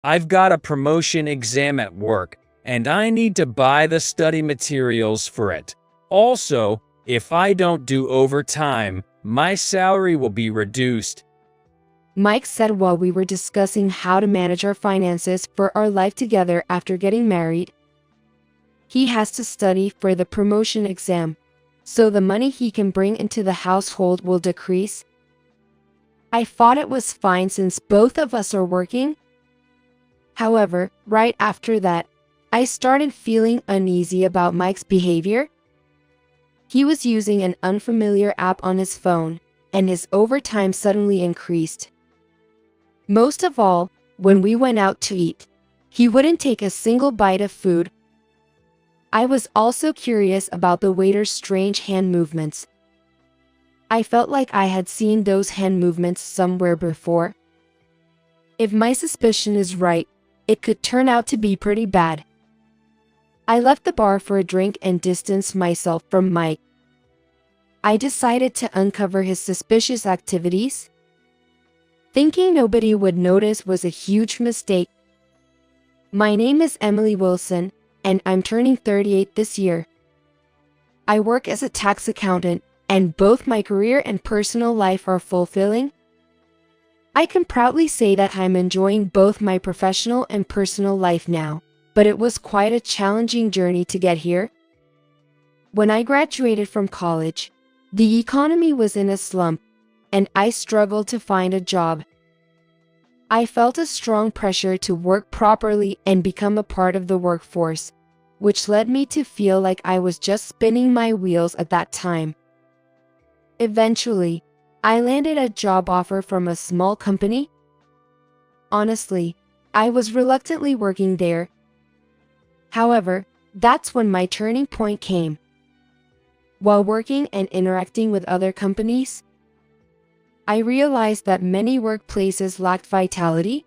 I've got a promotion exam at work, and I need to buy the study materials for it. Also, if I don't do overtime, my salary will be reduced. Mike said while we were discussing how to manage our finances for our life together after getting married. He has to study for the promotion exam, so the money he can bring into the household will decrease. I thought it was fine since both of us are working. However, right after that, I started feeling uneasy about Mike's behavior. He was using an unfamiliar app on his phone, and his overtime suddenly increased. Most of all, when we went out to eat, he wouldn't take a single bite of food. I was also curious about the waiter's strange hand movements. I felt like I had seen those hand movements somewhere before. If my suspicion is right, it could turn out to be pretty bad. I left the bar for a drink and distanced myself from Mike. I decided to uncover his suspicious activities. Thinking nobody would notice was a huge mistake. My name is Emily Wilson, and I'm turning 38 this year. I work as a tax accountant, and both my career and personal life are fulfilling. I can proudly say that I'm enjoying both my professional and personal life now, but it was quite a challenging journey to get here. When I graduated from college, the economy was in a slump, and I struggled to find a job. I felt a strong pressure to work properly and become a part of the workforce, which led me to feel like I was just spinning my wheels at that time. Eventually, I landed a job offer from a small company. Honestly, I was reluctantly working there. However, that's when my turning point came. While working and interacting with other companies, I realized that many workplaces lacked vitality.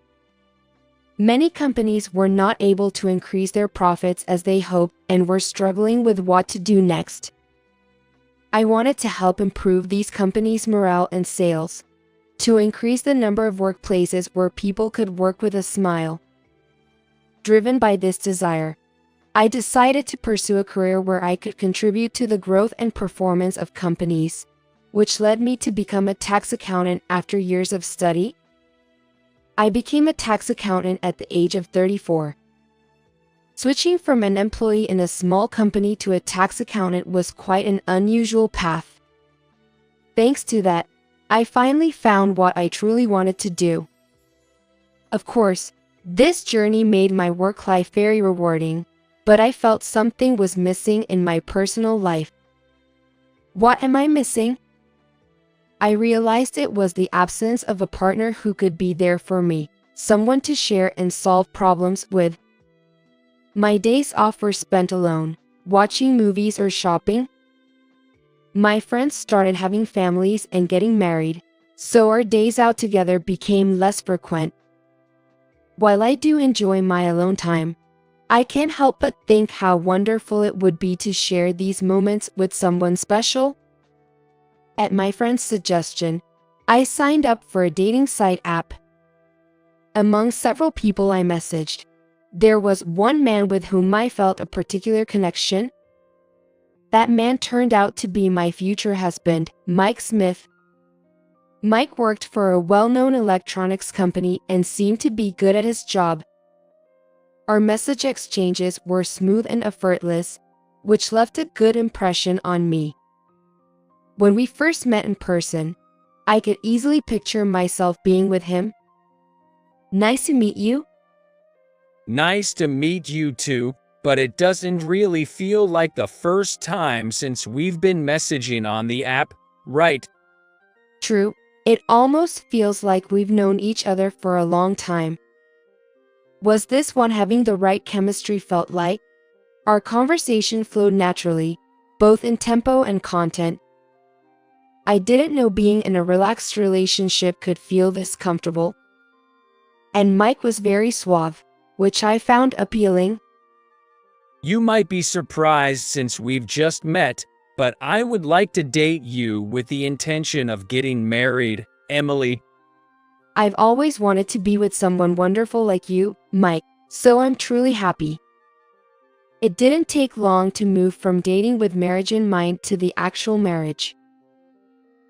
Many companies were not able to increase their profits as they hoped and were struggling with what to do next. I wanted to help improve these companies' morale and sales, to increase the number of workplaces where people could work with a smile. Driven by this desire, I decided to pursue a career where I could contribute to the growth and performance of companies, which led me to become a tax accountant after years of study. I became a tax accountant at the age of 34. Switching from an employee in a small company to a tax accountant was quite an unusual path. Thanks to that, I finally found what I truly wanted to do. Of course, this journey made my work life very rewarding, but I felt something was missing in my personal life. What am I missing? I realized it was the absence of a partner who could be there for me, someone to share and solve problems with. My days off were spent alone, watching movies or shopping. My friends started having families and getting married, so our days out together became less frequent. While I do enjoy my alone time, I can't help but think how wonderful it would be to share these moments with someone special. At my friend's suggestion, I signed up for a dating site app. Among several people I messaged, there was one man with whom I felt a particular connection. That man turned out to be my future husband, Mike Smith. Mike worked for a well-known electronics company and seemed to be good at his job. Our message exchanges were smooth and effortless, which left a good impression on me. When we first met in person, I could easily picture myself being with him. Nice to meet you. Nice to meet you too, but it doesn't really feel like the first time since we've been messaging on the app, right? True, it almost feels like we've known each other for a long time. Was this one having the right chemistry felt like? Our conversation flowed naturally, both in tempo and content. I didn't know being in a relaxed relationship could feel this comfortable. And Mike was very suave, which I found appealing. You might be surprised since we've just met, but I would like to date you with the intention of getting married, Emily. I've always wanted to be with someone wonderful like you, Mike, so I'm truly happy. It didn't take long to move from dating with marriage in mind to the actual marriage.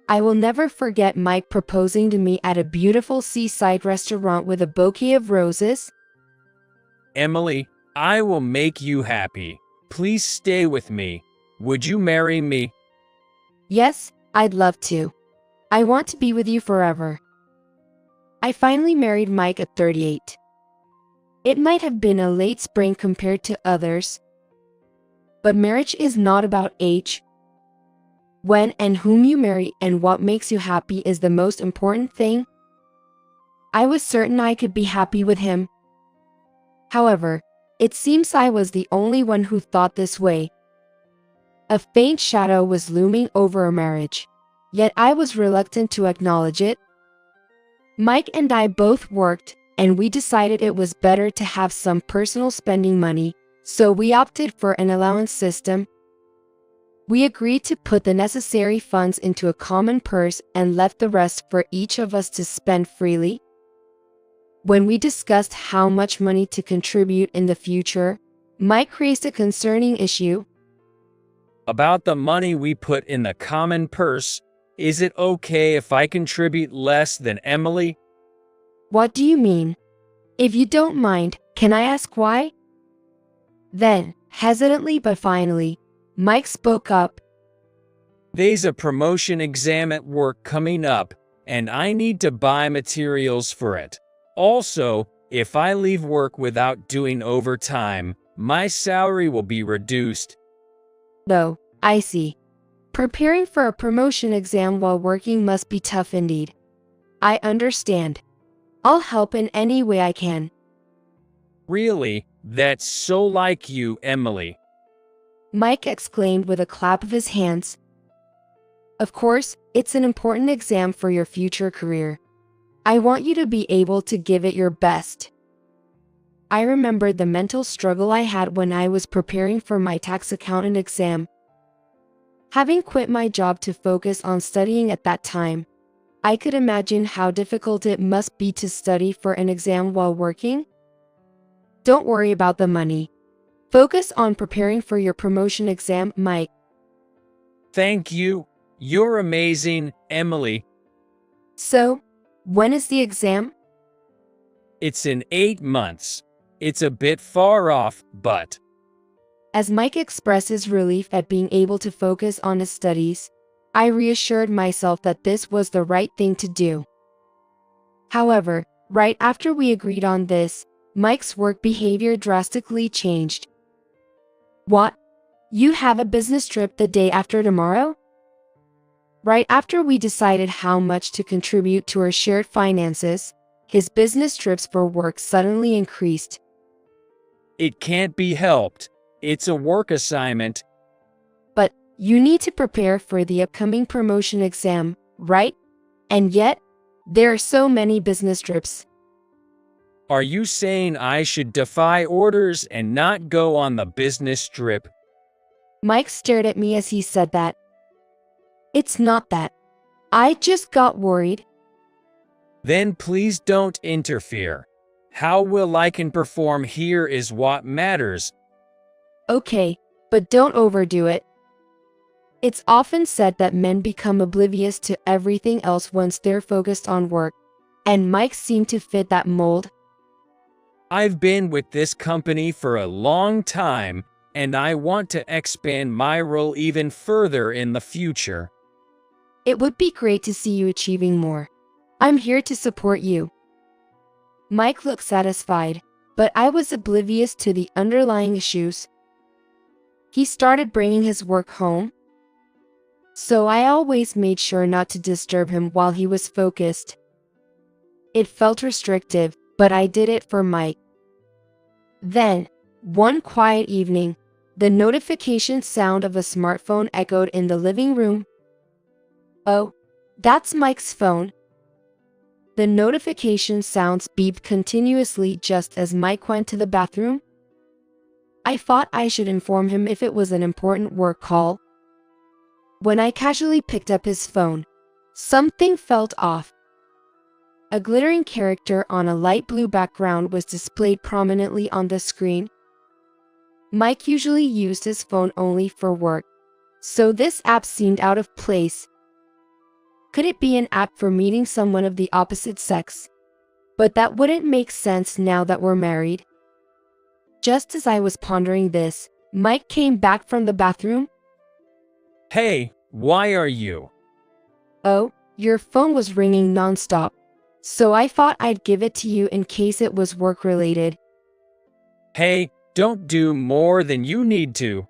I will never forget Mike proposing to me at a beautiful seaside restaurant with a bouquet of roses. Emily, I will make you happy. Please stay with me. Would you marry me? Yes, I'd love to. I want to be with you forever. I finally married Mike at 38. It might have been a late spring compared to others, but marriage is not about age. When and whom you marry and what makes you happy is the most important thing. I was certain I could be happy with him. However, it seems I was the only one who thought this way. A faint shadow was looming over our marriage, yet I was reluctant to acknowledge it. Mike and I both worked, and we decided it was better to have some personal spending money, so we opted for an allowance system. We agreed to put the necessary funds into a common purse and left the rest for each of us to spend freely. When we discussed how much money to contribute in the future, Mike raised a concerning issue. About the money we put in the common purse, is it okay if I contribute less than Emily? What do you mean? If you don't mind, can I ask why? Then, hesitantly but finally, Mike spoke up. There's a promotion exam at work coming up, and I need to buy materials for it. Also, if I leave work without doing overtime, my salary will be reduced. No, I see. Preparing for a promotion exam while working must be tough indeed. I understand. I'll help in any way I can. Really? That's so like you, Emily. Mike exclaimed with a clap of his hands. Of course, it's an important exam for your future career. I want you to be able to give it your best. I remembered the mental struggle I had when I was preparing for my tax accountant exam. Having quit my job to focus on studying at that time, I could imagine how difficult it must be to study for an exam while working. Don't worry about the money. Focus on preparing for your promotion exam, Mike. Thank you. You're amazing, Emily. So, when is the exam? It's in 8 months. It's a bit far off, but... As Mike expressed his relief at being able to focus on his studies, I reassured myself that this was the right thing to do. However, right after we agreed on this, Mike's work behavior drastically changed. What? You have a business trip the day after tomorrow? Right after we decided how much to contribute to our shared finances, his business trips for work suddenly increased. It can't be helped. It's a work assignment. But you need to prepare for the upcoming promotion exam, right? And yet, there are so many business trips. Are you saying I should defy orders and not go on the business trip? Mike stared at me as he said that. It's not that. I just got worried. Then please don't interfere. How well I can perform here is what matters. Okay, but don't overdo it. It's often said that men become oblivious to everything else once they're focused on work, and Mike seemed to fit that mold. I've been with this company for a long time, and I want to expand my role even further in the future. It would be great to see you achieving more. I'm here to support you. Mike looked satisfied, but I was oblivious to the underlying issues. He started bringing his work home, so I always made sure not to disturb him while he was focused. It felt restrictive, but I did it for Mike. Then, one quiet evening, the notification sound of a smartphone echoed in the living room. Oh, that's Mike's phone. The notification sounds beeped continuously just as Mike went to the bathroom. I thought I should inform him if it was an important work call. When I casually picked up his phone, something felt off. A glittering character on a light blue background was displayed prominently on the screen. Mike usually used his phone only for work, so this app seemed out of place. Could it be an app for meeting someone of the opposite sex? But that wouldn't make sense now that we're married. Just as I was pondering this, Mike came back from the bathroom. Hey, why are you? Oh, your phone was ringing nonstop, so I thought I'd give it to you in case it was work-related. Hey, don't do more than you need to.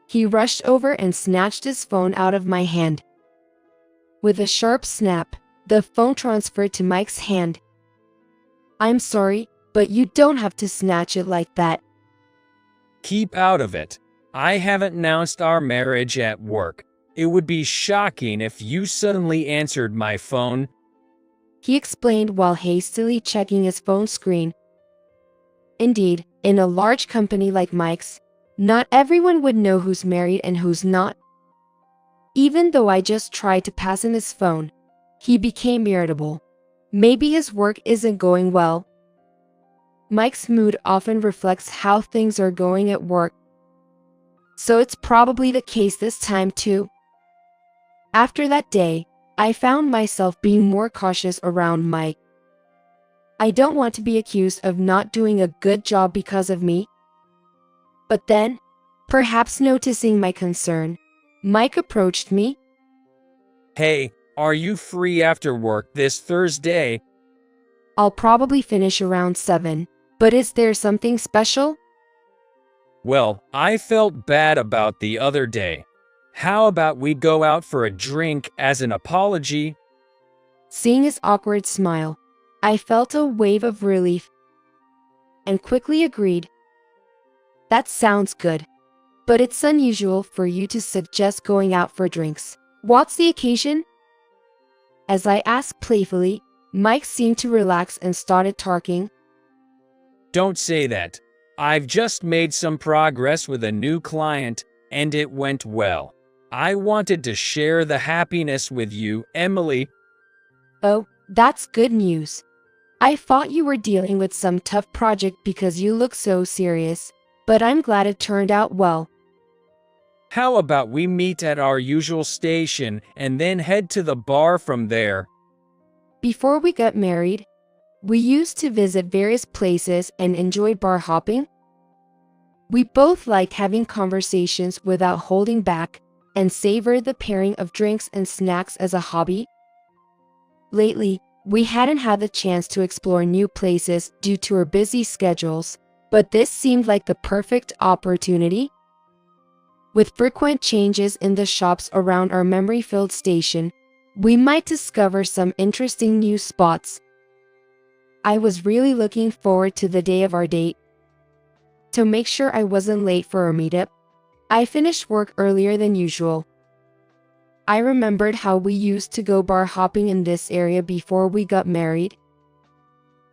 He rushed over and snatched his phone out of my hand. With a sharp snap, the phone transferred to Mike's hand. I'm sorry, but you don't have to snatch it like that. Keep out of it. I haven't announced our marriage at work. It would be shocking if you suddenly answered my phone, He explained while hastily checking his phone screen. Indeed, in a large company like Mike's, not everyone would know who's married and who's not. Even though I just tried to pass him his phone, he became irritable. Maybe his work isn't going well. Mike's mood often reflects how things are going at work, so it's probably the case this time too. After that day, I found myself being more cautious around Mike. I don't want to be accused of not doing a good job because of me. But then, perhaps noticing my concern, Mike approached me. Hey, are you free after work this Thursday? I'll probably finish around 7, but is there something special? Well, I felt bad about the other day. How about we go out for a drink as an apology? Seeing his awkward smile, I felt a wave of relief and quickly agreed. That sounds good, but it's unusual for you to suggest going out for drinks. What's the occasion? As I asked playfully, Mike seemed to relax and started talking. Don't say that. I've just made some progress with a new client, and it went well. I wanted to share the happiness with you, Emily. Oh, that's good news. I thought you were dealing with some tough project because you look so serious, but I'm glad it turned out well. How about we meet at our usual station and then head to the bar from there? Before we got married, we used to visit various places and enjoy bar hopping. We both liked having conversations without holding back and savored the pairing of drinks and snacks as a hobby. Lately, we hadn't had the chance to explore new places due to our busy schedules, but this seemed like the perfect opportunity. With frequent changes in the shops around our memory-filled station, we might discover some interesting new spots. I was really looking forward to the day of our date. To make sure I wasn't late for our meetup, I finished work earlier than usual. I remembered how we used to go bar hopping in this area before we got married.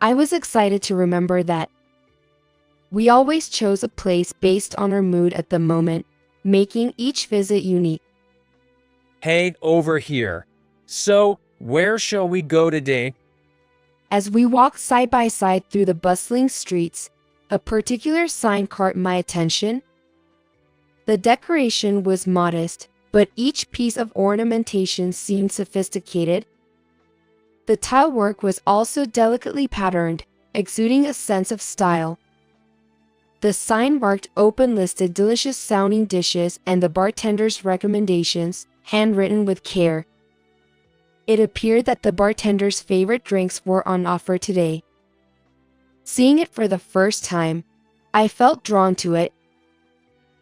I was excited to remember that. We always chose a place based on our mood at the moment, making each visit unique. Hey, over here. So, where shall we go today? As we walked side by side through the bustling streets, a particular sign caught my attention. The decoration was modest, but each piece of ornamentation seemed sophisticated. The tile work was also delicately patterned, exuding a sense of style. The sign marked open-listed delicious-sounding dishes and the bartender's recommendations, handwritten with care. It appeared that the bartender's favorite drinks were on offer today. Seeing it for the first time, I felt drawn to it.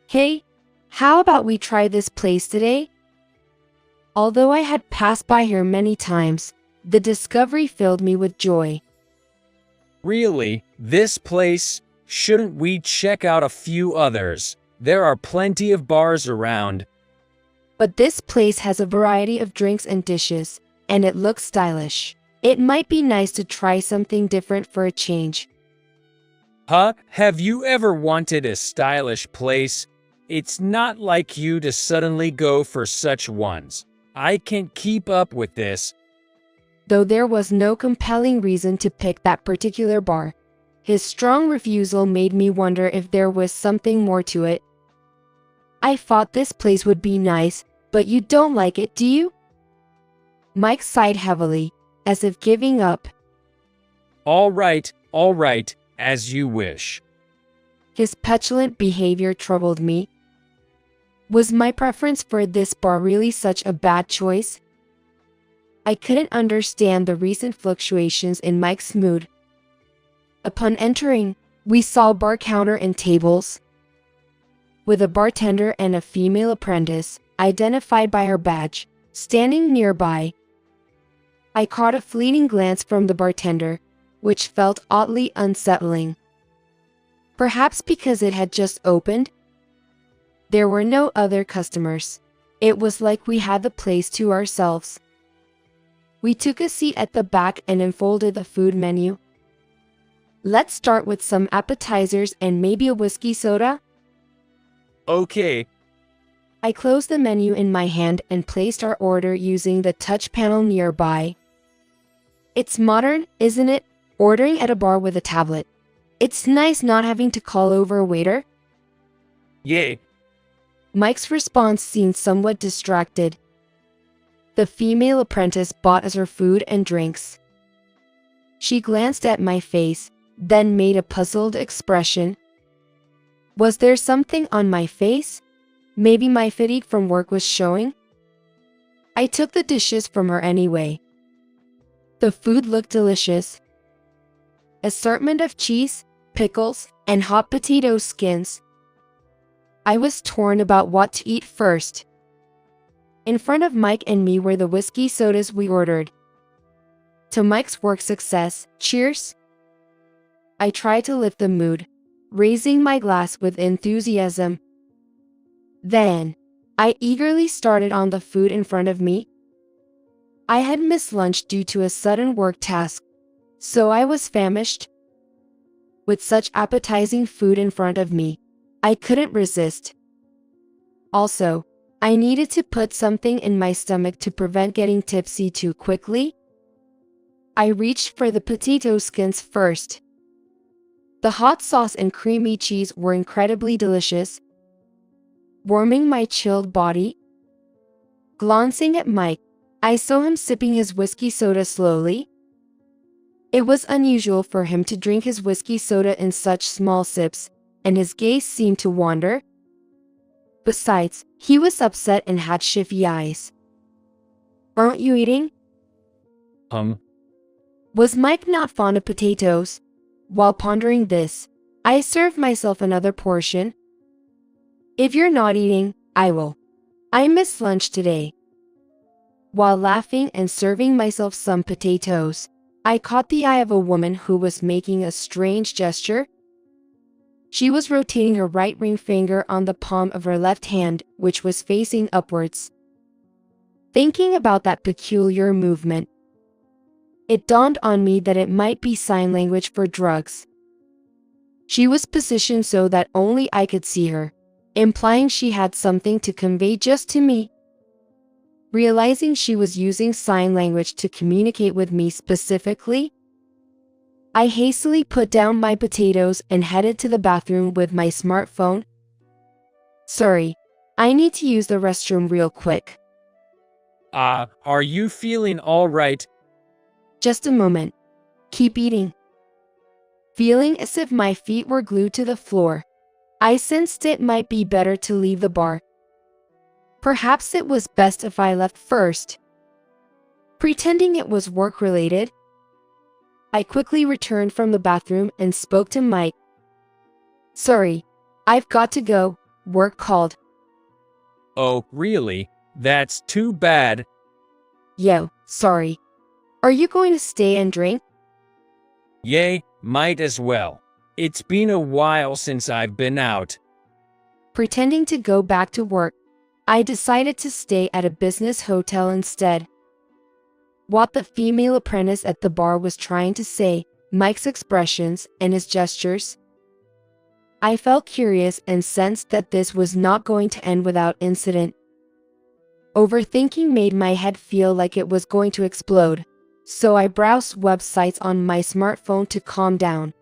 Hey, how about we try this place today? Although I had passed by here many times, the discovery filled me with joy. Really? This place? Shouldn't we check out a few others? There are plenty of bars around. But this place has a variety of drinks and dishes, and it looks stylish. It might be nice to try something different for a change. Huh? Have you ever wanted a stylish place? It's not like you to suddenly go for such ones. I can't keep up with this. though there was no compelling reason to pick that particular bar. His strong refusal made me wonder if there was something more to it. I thought this place would be nice, but you don't like it, do you? Mike sighed heavily, as if giving up. All right, as you wish. His petulant behavior troubled me. Was my preference for this bar really such a bad choice? I couldn't understand the recent fluctuations in Mike's mood. Upon entering, we saw a bar counter and tables, with a bartender and a female apprentice, identified by her badge, standing nearby. I caught a fleeting glance from the bartender, which felt oddly unsettling. Perhaps because it had just opened? There were no other customers. It was like we had the place to ourselves. We took a seat at the back and unfolded the food menu. Let's start with some appetizers and maybe a whiskey soda. Okay. I closed the menu in my hand and placed our order using the touch panel nearby. It's modern, isn't it? Ordering at a bar with a tablet. It's nice not having to call over a waiter. Yay. Mike's response seemed somewhat distracted. The female apprentice bought us her food and drinks. She glanced at my face, then made a puzzled expression. Was there something on my face? Maybe my fatigue from work was showing? I took the dishes from her anyway. The food looked delicious. Assortment of cheese, pickles, and hot potato skins. I was torn about what to eat first. In front of Mike and me were the whiskey sodas we ordered. To Mike's work success, cheers! I tried to lift the mood, raising my glass with enthusiasm. Then, I eagerly started on the food in front of me. I had missed lunch due to a sudden work task, so I was famished. With such appetizing food in front of me, I couldn't resist. Also, I needed to put something in my stomach to prevent getting tipsy too quickly. I reached for the potato skins first. The hot sauce and creamy cheese were incredibly delicious, warming my chilled body. Glancing at Mike, I saw him sipping his whiskey soda slowly. It was unusual for him to drink his whiskey soda in such small sips, and his gaze seemed to wander. Besides, he was upset and had shifty eyes. Aren't you eating? Was Mike not fond of potatoes? While pondering this, I served myself another portion. If you're not eating, I will. I missed lunch today. While laughing and serving myself some potatoes, I caught the eye of a woman who was making a strange gesture. She was rotating her right ring finger on the palm of her left hand, which was facing upwards. Thinking about that peculiar movement, it dawned on me that it might be sign language for drugs. She was positioned so that only I could see her, implying she had something to convey just to me. Realizing she was using sign language to communicate with me specifically, I hastily put down my potatoes and headed to the bathroom with my smartphone. Sorry, I need to use the restroom real quick. Are you feeling all right? Just a moment. Keep eating. Feeling as if my feet were glued to the floor, I sensed it might be better to leave the bar. Perhaps it was best if I left first. Pretending it was work-related, I quickly returned from the bathroom and spoke to Mike. Sorry, I've got to go, work called. Oh, really? That's too bad. Yo, sorry. Are you going to stay and drink? Yay, might as well. It's been a while since I've been out. Pretending to go back to work, I decided to stay at a business hotel instead. What the female apprentice at the bar was trying to say, Mike's expressions and his gestures, I felt curious and sensed that this was not going to end without incident. Overthinking made my head feel like it was going to explode. so I browsed websites on my smartphone to calm down.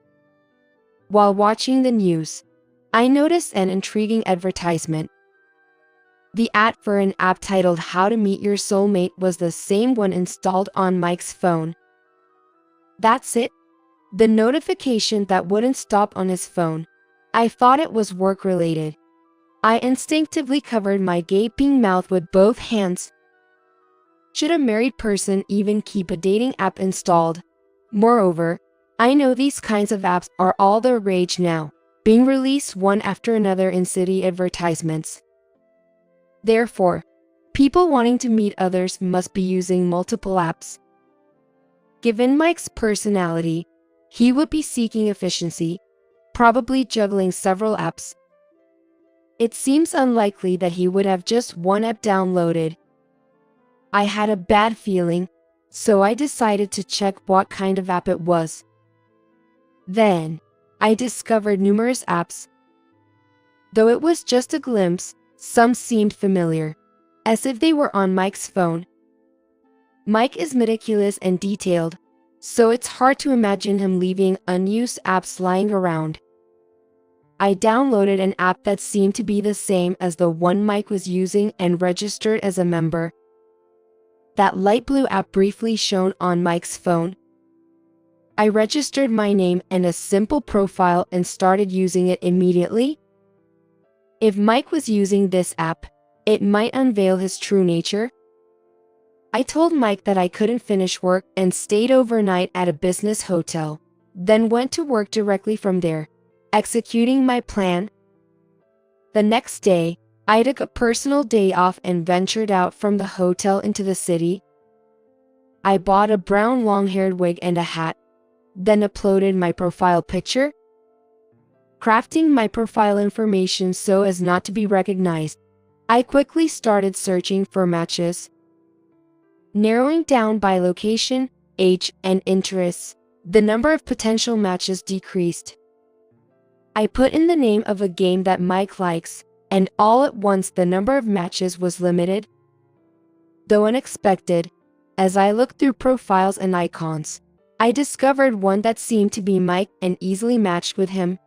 While watching the news, I noticed an intriguing advertisement. The ad for an app titled How to Meet Your Soulmate was the same one installed on Mike's phone. That's it. The notification that wouldn't stop on his phone. I thought it was work-related. I instinctively covered my gaping mouth with both hands. Should a married person even keep a dating app installed? Moreover, I know these kinds of apps are all the rage now, being released one after another in city advertisements. Therefore, people wanting to meet others must be using multiple apps. Given Mike's personality, he would be seeking efficiency, probably juggling several apps. It seems unlikely that he would have just one app downloaded. I had a bad feeling, so I decided to check what kind of app it was. Then, I discovered numerous apps. Though it was just a glimpse, some seemed familiar, as if they were on Mike's phone. Mike is meticulous and detailed, so it's hard to imagine him leaving unused apps lying around. I downloaded an app that seemed to be the same as the one Mike was using and registered as a member. That light blue app briefly shone on Mike's phone. I registered my name and a simple profile and started using it immediately. If Mike was using this app, it might unveil his true nature. I told Mike that I couldn't finish work and stayed overnight at a business hotel, then went to work directly from there, executing my plan. The next day, I took a personal day off and ventured out from the hotel into the city. I bought a brown long-haired wig and a hat, then uploaded my profile picture. Crafting my profile information so as not to be recognized, I quickly started searching for matches. Narrowing down by location, age, and interests, the number of potential matches decreased. I put in the name of a game that Mike likes, and all at once the number of matches was limited. Though unexpected, as I looked through profiles and icons, I discovered one that seemed to be Mike and easily matched with him.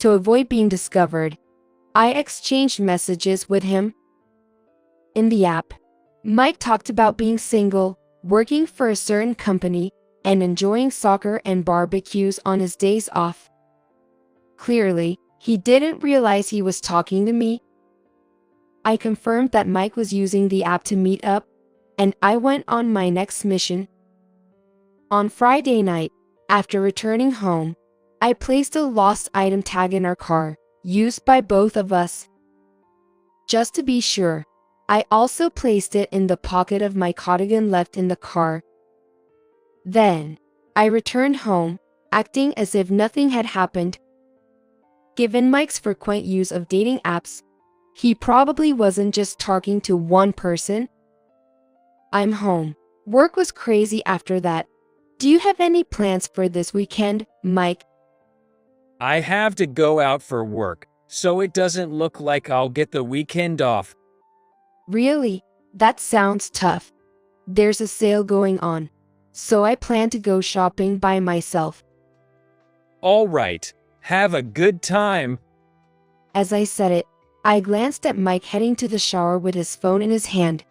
To avoid being discovered, I exchanged messages with him. In the app, Mike talked about being single, working for a certain company, and enjoying soccer and barbecues on his days off. Clearly, he didn't realize he was talking to me. I confirmed that Mike was using the app to meet up, and I went on my next mission. On Friday night, after returning home, I placed a lost item tag in our car, used by both of us. Just to be sure, I also placed it in the pocket of my cardigan left in the car. Then, I returned home, acting as if nothing had happened. Given Mike's frequent use of dating apps, he probably wasn't just talking to one person. I'm home. Work was crazy after that. Do you have any plans for this weekend, Mike? I have to go out for work, so it doesn't look like I'll get the weekend off. Really? That sounds tough. There's a sale going on, so I plan to go shopping by myself. All right, have a good time. As I said it, I glanced at Mike heading to the shower with his phone in his hand.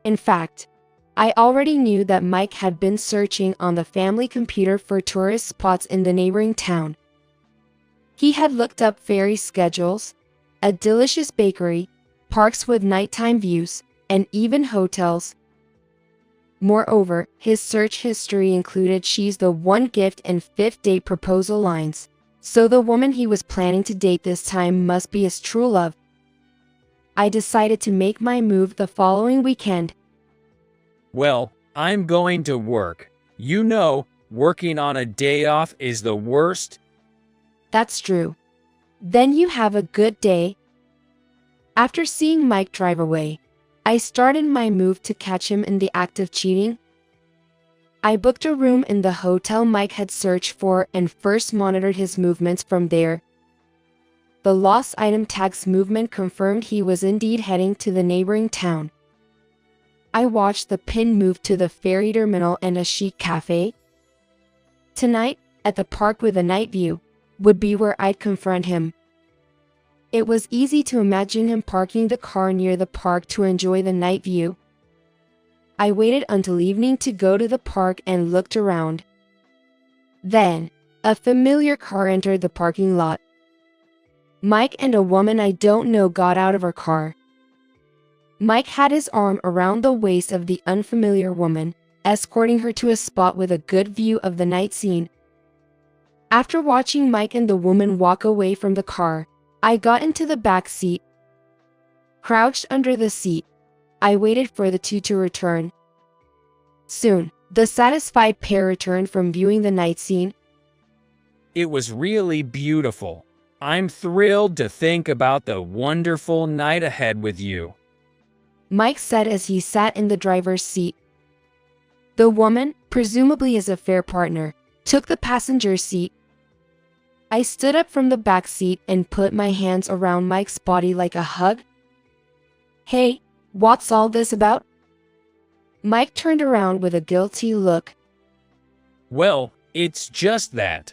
In fact, I already knew that Mike had been searching on the family computer for tourist spots in the neighboring town. He had looked up ferry schedules, a delicious bakery, parks with nighttime views, and even hotels. Moreover, his search history included "she's the one" gift and fifth date proposal lines, so the woman he was planning to date this time must be his true love. I decided to make my move the following weekend. Well, I'm going to work. You know, working on a day off is the worst. That's true. Then you have a good day. After seeing Mike drive away, I started my move to catch him in the act of cheating. I booked a room in the hotel Mike had searched for and first monitored his movements from there. The lost item tag's movement confirmed he was indeed heading to the neighboring town. I watched the pin move to the ferry terminal and a chic cafe. Tonight, at the park with a night view, would be where I'd confront him. It was easy to imagine him parking the car near the park to enjoy the night view. I waited until evening to go to the park and looked around. Then, a familiar car entered the parking lot. Mike and a woman I don't know got out of her car. Mike had his arm around the waist of the unfamiliar woman, escorting her to a spot with a good view of the night scene. After watching Mike and the woman walk away from the car, I got into the back seat. Crouched under the seat, I waited for the two to return. Soon, the satisfied pair returned from viewing the night scene. It was really beautiful. I'm thrilled to think about the wonderful night ahead with you, Mike said as he sat in the driver's seat. The woman, presumably as a fair partner, took the passenger seat. I stood up from the back seat and put my hands around Mike's body like a hug. Hey, what's all this about? Mike turned around with a guilty look. Well, it's just that.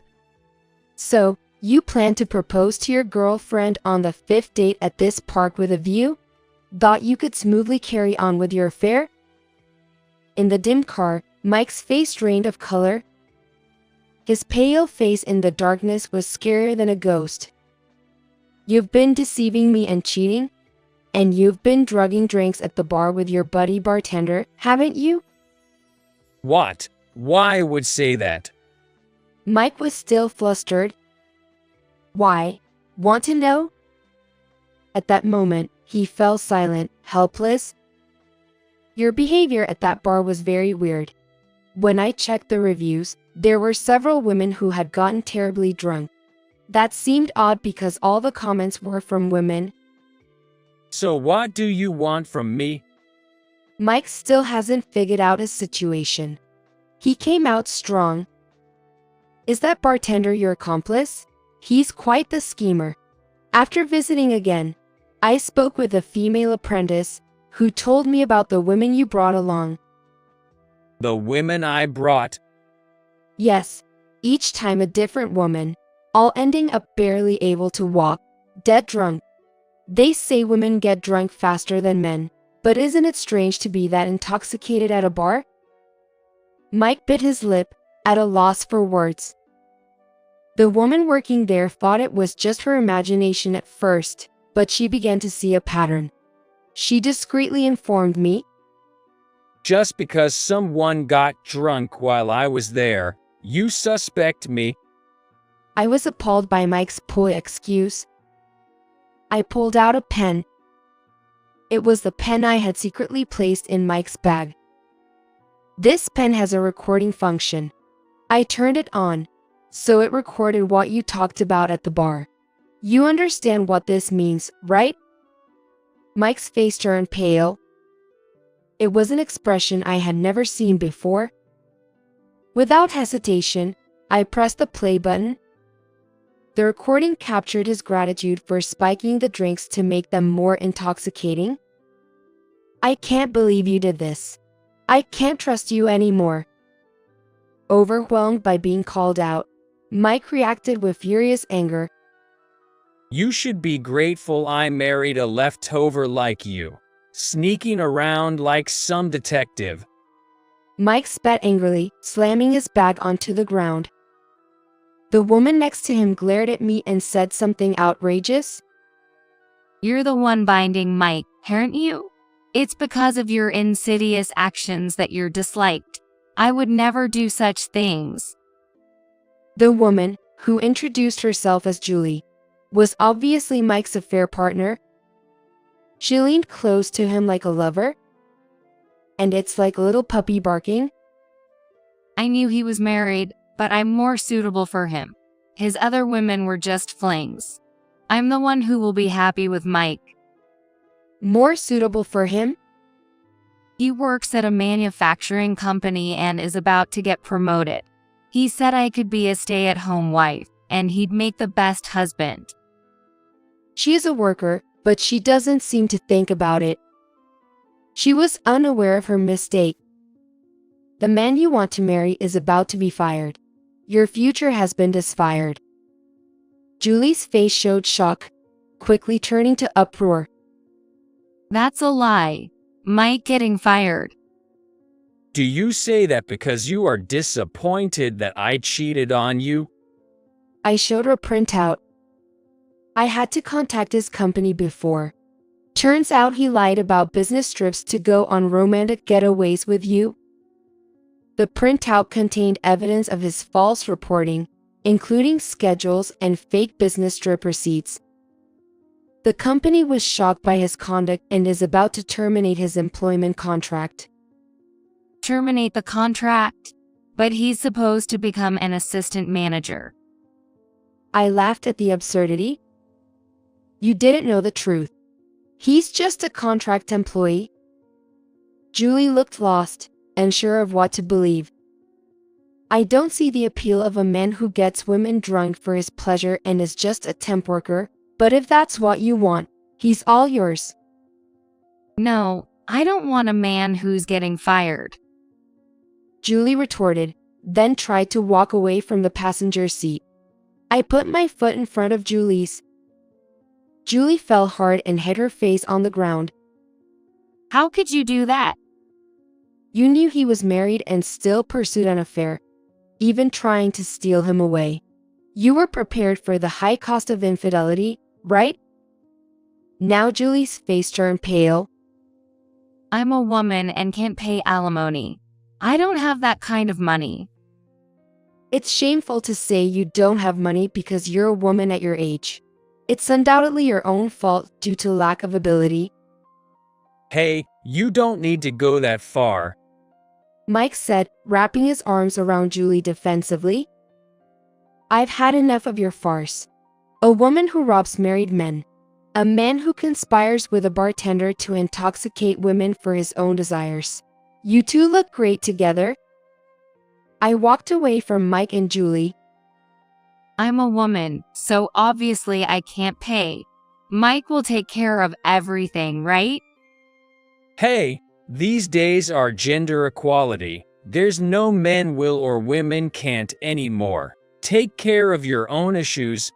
So, you plan to propose to your girlfriend on the 5th date at this park with a view? Thought you could smoothly carry on with your affair? In the dim car, Mike's face drained of color. His pale face in the darkness was scarier than a ghost. You've been deceiving me and cheating? And you've been drugging drinks at the bar with your buddy bartender, haven't you? What? Why would say that? Mike was still flustered. Why? Want to know? At that moment, he fell silent, helpless. Your behavior at that bar was very weird. When I checked the reviews, there were several women who had gotten terribly drunk. That seemed odd because all the comments were from women. So what do you want from me? Mike still hasn't figured out his situation. He came out strong. Is that bartender your accomplice? He's quite the schemer. After visiting again, I spoke with a female apprentice who told me about the women you brought along. The women I brought? Yes, each time a different woman, all ending up barely able to walk, dead drunk. They say women get drunk faster than men, but isn't it strange to be that intoxicated at a bar? Mike bit his lip, at a loss for words. The woman working there thought it was just her imagination at first, but she began to see a pattern. She discreetly informed me. Just because someone got drunk while I was there, you suspect me? I was appalled by Mike's poor excuse. I pulled out a pen. It was the pen I had secretly placed in Mike's bag. This pen has a recording function. I turned it on, so it recorded what you talked about at the bar. You understand what this means, right? Mike's face turned pale. It was an expression I had never seen before. Without hesitation, I pressed the play button. The recording captured his gratitude for spiking the drinks to make them more intoxicating. I can't believe you did this. I can't trust you anymore. Overwhelmed by being called out, Mike reacted with furious anger. You should be grateful I married a leftover like you, sneaking around like some detective. Mike spat angrily, slamming his bag onto the ground. The woman next to him glared at me and said something outrageous. You're the one binding Mike, aren't you? It's because of your insidious actions that you're disliked. I would never do such things. The woman, who introduced herself as Julie, was obviously Mike's affair partner. She leaned close to him like a lover. And it's like a little puppy barking. I knew he was married, but I'm more suitable for him. His other women were just flings. I'm the one who will be happy with Mike. More suitable for him? He works at a manufacturing company and is about to get promoted. He said I could be a stay-at-home wife, and he'd make the best husband. She is a worker, but she doesn't seem to think about it. She was unaware of her mistake. The man you want to marry is about to be fired. Your future has been disfired. Julie's face showed shock, quickly turning to uproar. That's a lie. Mike getting fired. Do you say that because you are disappointed that I cheated on you? I showed her a printout. I had to contact his company before. Turns out he lied about business trips to go on romantic getaways with you. The printout contained evidence of his false reporting, including schedules and fake business trip receipts. The company was shocked by his conduct and is about to terminate his employment contract. Terminate the contract? But he's supposed to become an assistant manager. I laughed at the absurdity. You didn't know the truth. He's just a contract employee. Julie looked lost, unsure of what to believe. I don't see the appeal of a man who gets women drunk for his pleasure and is just a temp worker, but if that's what you want, he's all yours. No, I don't want a man who's getting fired. Julie retorted, then tried to walk away from the passenger seat. I put my foot in front of Julie's. Julie fell hard and hit her face on the ground. How could you do that? You knew he was married and still pursued an affair, even trying to steal him away. You were prepared for the high cost of infidelity, right? Now Julie's face turned pale. I'm a woman and can't pay alimony. I don't have that kind of money. It's shameful to say you don't have money because you're a woman at your age. It's undoubtedly your own fault due to lack of ability. Hey, you don't need to go that far. Mike said, wrapping his arms around Julie defensively. I've had enough of your farce. A woman who robs married men. A man who conspires with a bartender to intoxicate women for his own desires. You two look great together. I walked away from Mike and Julie. I'm a woman, so obviously I can't pay. Mike will take care of everything, right? Hey, these days are gender equality. There's no men will or women can't anymore. Take care of your own issues.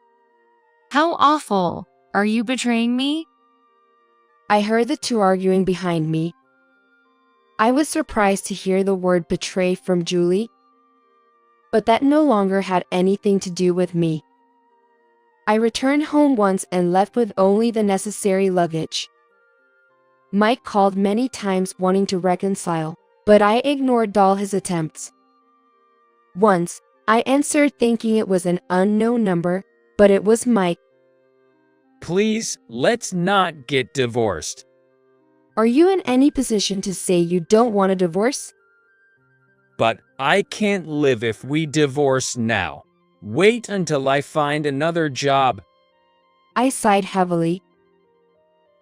How awful. Are you betraying me? I heard the two arguing behind me. I was surprised to hear the word betray from Julie, but that no longer had anything to do with me. I returned home once and left with only the necessary luggage. Mike called many times wanting to reconcile, but I ignored all his attempts. Once, I answered thinking it was an unknown number, but it was Mike. Please, let's not get divorced. Are you in any position to say you don't want a divorce? But I can't live if we divorce now. Wait until I find another job. I sighed heavily.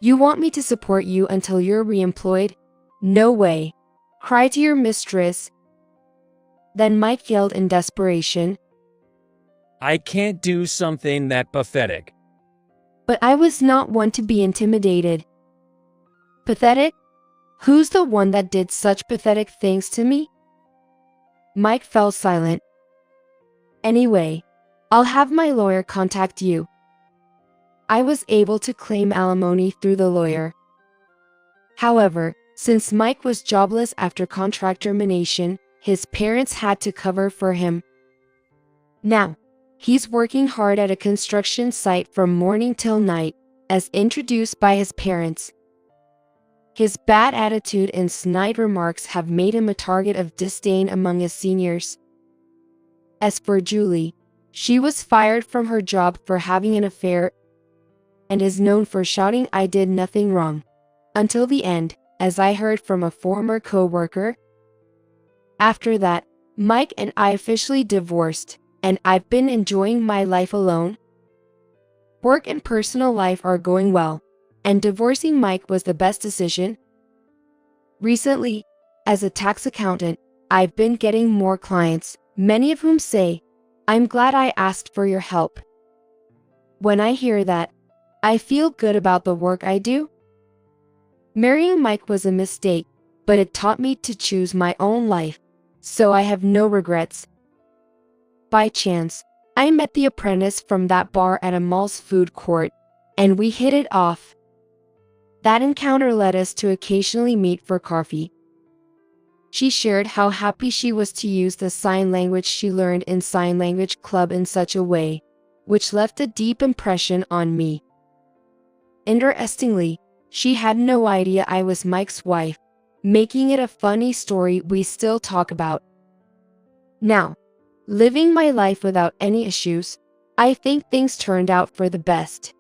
You want me to support you until you're re-employed? No way. Cry to your mistress. Then Mike yelled in desperation. I can't do something that pathetic. But I was not one to be intimidated. Pathetic? Who's the one that did such pathetic things to me? Mike fell silent. Anyway, I'll have my lawyer contact you. I was able to claim alimony through the lawyer. However, since Mike was jobless after contract termination, his parents had to cover for him. Now, he's working hard at a construction site from morning till night, as introduced by his parents. His bad attitude and snide remarks have made him a target of disdain among his seniors. As for Julie, she was fired from her job for having an affair and is known for shouting "I did nothing wrong" until the end, as I heard from a former co-worker. After that, Mike and I officially divorced, and I've been enjoying my life alone. Work and personal life are going well, and divorcing Mike was the best decision. Recently, as a tax accountant, I've been getting more clients, many of whom say, "I'm glad I asked for your help." When I hear that, I feel good about the work I do. Marrying Mike was a mistake, but it taught me to choose my own life, so I have no regrets. By chance, I met the apprentice from that bar at a mall's food court, and we hit it off. That encounter led us to occasionally meet for coffee. She shared how happy she was to use the sign language she learned in Sign Language Club in such a way, which left a deep impression on me. Interestingly, she had no idea I was Mike's wife, making it a funny story we still talk about. Now, living my life without any issues, I think things turned out for the best.